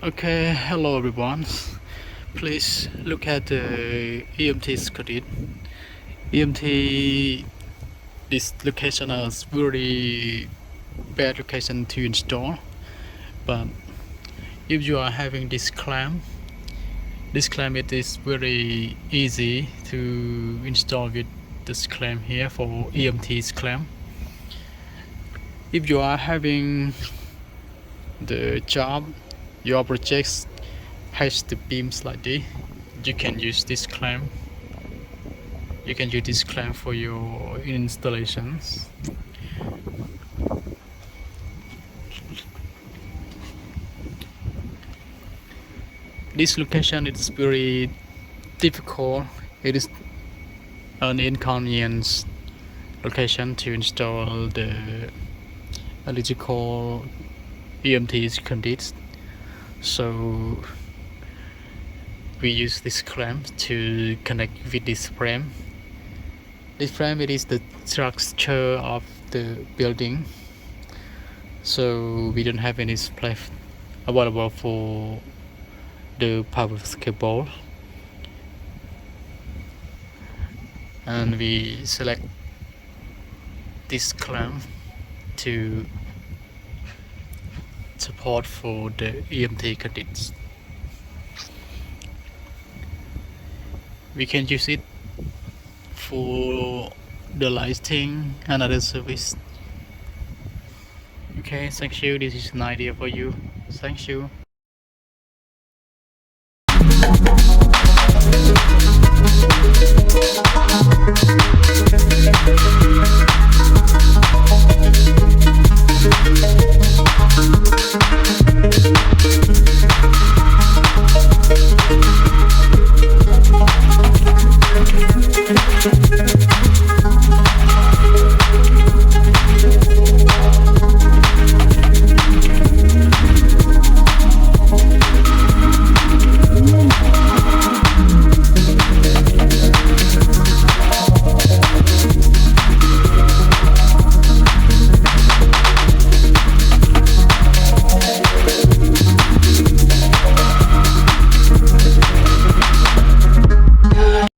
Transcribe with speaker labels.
Speaker 1: Okay, hello everyone. Please look at the EMT screen. EMT, this location is very bad location to install. But if you are having this clamp it is very easy to install with this clamp here for EMT's clamp. If you are having the job, your projects has the beams like this, you can use this clamp. You can use this clamp for your installations. This location is very difficult. It is an inconvenience location to install the electrical EMT's conduits. So we use this clamp to connect with this frame. This frame it is the structure of the building. So we don't have any place available for the power cable, and we select this clamp to support for the EMT conduits. We can use it for the lighting and other service. Okay, thank you. This is an idea for you. Thank you.